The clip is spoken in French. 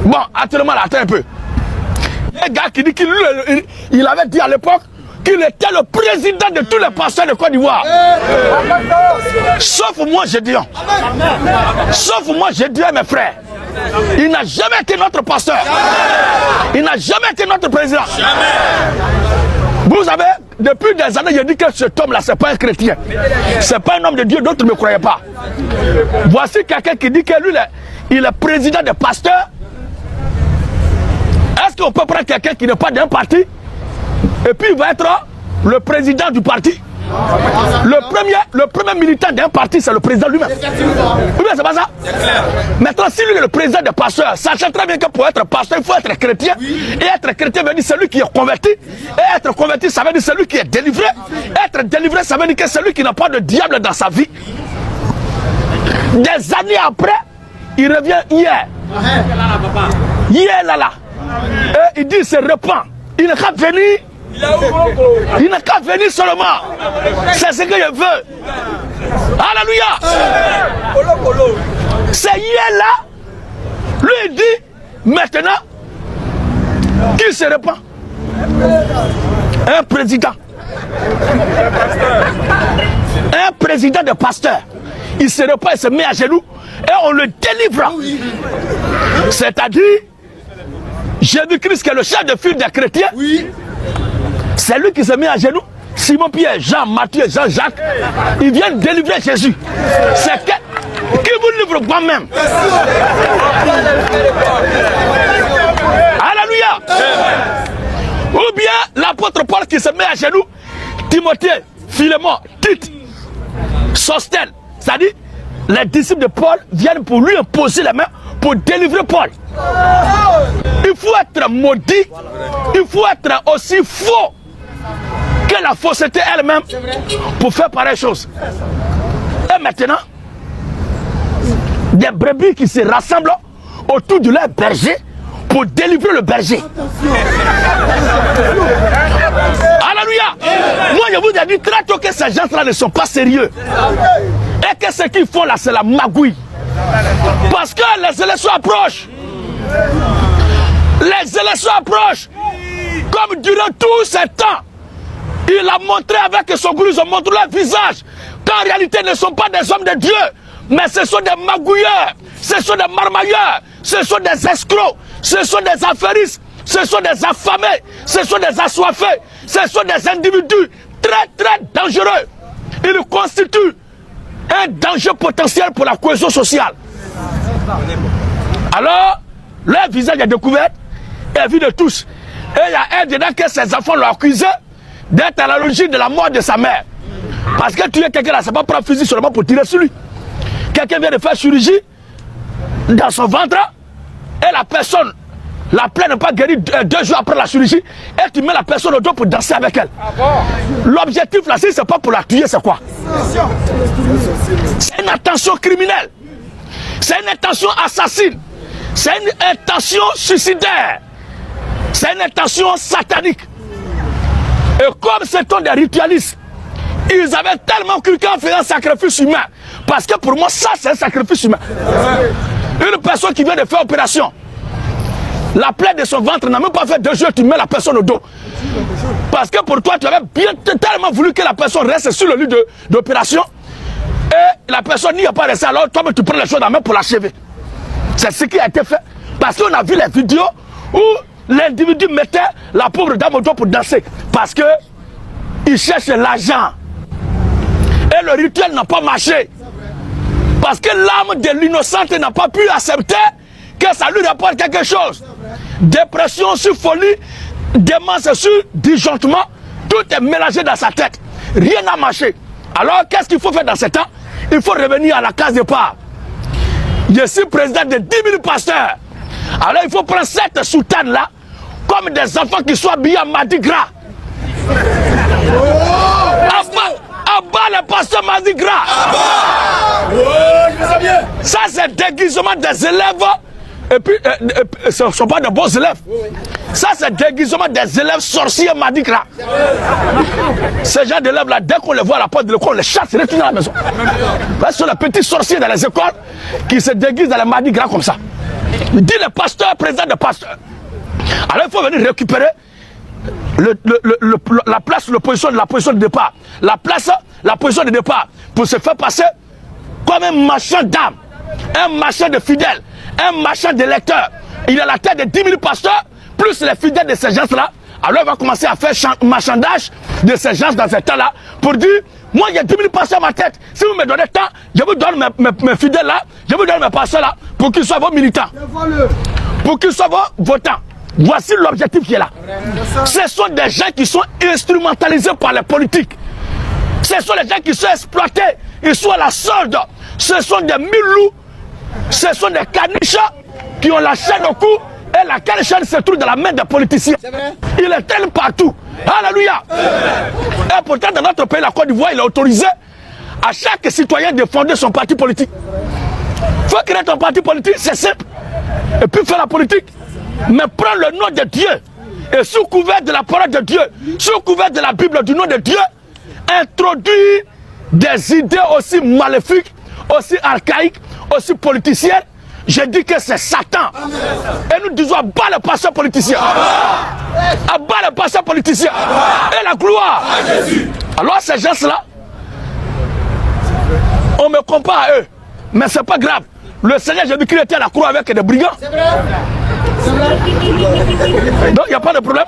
Bon, actuellement, là, attends un peu. Un gars qui dit qu'il avait dit à l'époque qu'il était le président de tous les pasteurs de Côte d'Ivoire. Sauf moi, Gédéon. Sauf moi, Gédéon, mes frères. Il n'a jamais été notre pasteur. Il n'a jamais été notre président. Vous savez, depuis des années, je dis que cet homme-là, ce n'est pas un chrétien. Ce n'est pas un homme de Dieu, d'autres ne me croyaient pas. Voici quelqu'un qui dit que lui, il est président des pasteurs. Est-ce qu'on peut prendre quelqu'un qui n'est pas d'un parti et puis il va être le président du parti? Le premier militant d'un parti, c'est le président lui-même. Ou bien c'est pas ça? Maintenant, si lui est le président des pasteurs, sachant très bien que pour être pasteur, il faut être chrétien. Et être chrétien veut dire celui qui est converti. Et être converti, ça veut dire celui qui est délivré. Être délivré, ça veut dire que celui qui n'a pas de diable dans sa vie. Des années après, il revient hier. Hier là. Et il dit il se repent. Il n'a qu'à venir. Il n'a qu'à venir seulement. C'est ce que je veux. Alléluia. C'est hier là. Lui il dit maintenant qu'il se repent. Un président. Un président de pasteur. Il se repent, il se met à genoux et on le délivre. C'est-à-dire Jésus-Christ qui est le chef de file des chrétiens. Oui. C'est lui qui se met à genoux. Simon Pierre, Jean, Matthieu, Jean-Jacques, ils viennent délivrer Jésus. C'est qui vous livre moi-même. Alléluia. Ou bien l'apôtre Paul qui se met à genoux. Timothée, Philémon, Tite, Sostène. C'est-à-dire, les disciples de Paul viennent pour lui imposer les mains pour délivrer Paul. Il faut être maudit, il faut être aussi faux que la fausseté elle-même pour faire pareille chose. Et maintenant, des brebis qui se rassemblent autour de leur berger pour délivrer le berger. Alléluia. Moi je vous ai dit très tôt que ces gens-là ne sont pas sérieux. Et que ce qu'ils font là c'est la magouille. Parce que les élections approchent. Les élections approchent. Comme durant tout ce temps, il a montré avec son groupe, ils ont montré leur visage, qu'en réalité ne sont pas des hommes de Dieu, mais ce sont des magouilleurs, ce sont des marmailleurs, ce sont des escrocs, ce sont des affairistes, ce sont des affamés, ce sont des assoiffés, ce sont des individus très très dangereux. Ils constituent un danger potentiel pour la cohésion sociale. Alors, leur visage est découvert, et vu de tous. Et il y a un dedans que ses enfants l'ont accusé d'être à l'origine de la mort de sa mère. Parce que tuer quelqu'un là, c'est pas prendre un fusil seulement pour tirer sur lui. Quelqu'un vient de faire chirurgie dans son ventre, et la personne, la plaie n'est pas guérie 2 jours après la chirurgie, et tu mets la personne au dos pour danser avec elle. L'objectif là, si c'est pas pour la tuer, c'est quoi? C'est une intention criminelle. C'est une intention assassine. C'est une intention suicidaire. C'est une intention satanique. Et comme ce sont des ritualistes, ils avaient tellement cru qu'en faisant un sacrifice humain. Parce que pour moi, ça, c'est un sacrifice humain. Une personne qui vient de faire opération, la plaie de son ventre n'a même pas fait 2 jours, tu mets la personne au dos. Parce que pour toi, tu avais tellement voulu que la personne reste sur le lit d'opération. Et la personne n'y a pas resté, alors toi, tu prends les choses en main pour l'achever. C'est ce qui a été fait. Parce qu'on a vu les vidéos où l'individu mettait la pauvre dame au dos pour danser. Parce que il cherche l'argent. Et le rituel n'a pas marché. Parce que l'âme de l'innocente n'a pas pu accepter que ça lui rapporte quelque chose. Dépression sur folie, démence sur disjonctement, tout est mélangé dans sa tête. Rien n'a marché. Alors qu'est-ce qu'il faut faire dans ce temps? Il faut revenir à la case départ. Je suis président de 10 000 pasteurs. Alors il faut prendre cette soutane-là comme des enfants qui sont habillés en Mardi Gras. Abat les pasteurs Mardi Gras. Ça c'est déguisement des élèves. Et puis, ce ne sont pas de bons élèves. Ça c'est déguisement des élèves sorciers Mardi Gras. Ces gens d'élèves-là, dès qu'on les voit à la porte de l'école, on les chasse et les retourne à la maison. Ce sont les petits sorciers dans les écoles qui se déguisent dans les Mardi Gras comme ça. Il dit les pasteurs président de pasteur. Alors il faut venir récupérer la place, la position de départ. La position de départ pour se faire passer comme un marchand d'âmes, un marchand de fidèles, un marchand d'électeurs. Il a la tête de 10 000 pasteurs, plus les fidèles de ces gens-là. Alors il va commencer à faire marchandage de ces gens dans ce temps-là pour dire, moi il y a 10 000 pasteurs à ma tête. Si vous me donnez temps, je vous donne mes fidèles là, je vous donne mes pasteurs là, pour qu'ils soient vos militants, pour qu'ils soient vos votants. Voici l'objectif qui est là. Ce sont des gens qui sont instrumentalisés par les politiques. Ce sont des gens qui sont exploités. Ils sont à la solde. Ce sont des milous. Ce sont des caniches qui ont la chaîne au cou. Et la chaîne se trouve dans la main des politiciens. Il est tel partout. Alléluia. Et pourtant, dans notre pays, la Côte d'Ivoire, il est autorisé à chaque citoyen de fonder son parti politique. Il faut créer ton parti politique, c'est simple. Et puis faire la politique. Mais prends le nom de Dieu et sous couvert de la parole de Dieu, sous couvert de la Bible du nom de Dieu, introduire des idées aussi maléfiques, aussi archaïques, aussi politiciennes. Je dis que c'est Satan. Et nous disons à bas le passeur politicien. À bas le passeur politicien. Et la gloire. Alors ces gens-là, on me compare à eux. Mais c'est pas grave. Le Seigneur Jésus-Christ était à la croix avec des brigands. C'est vrai. Donc il n'y a pas de problème.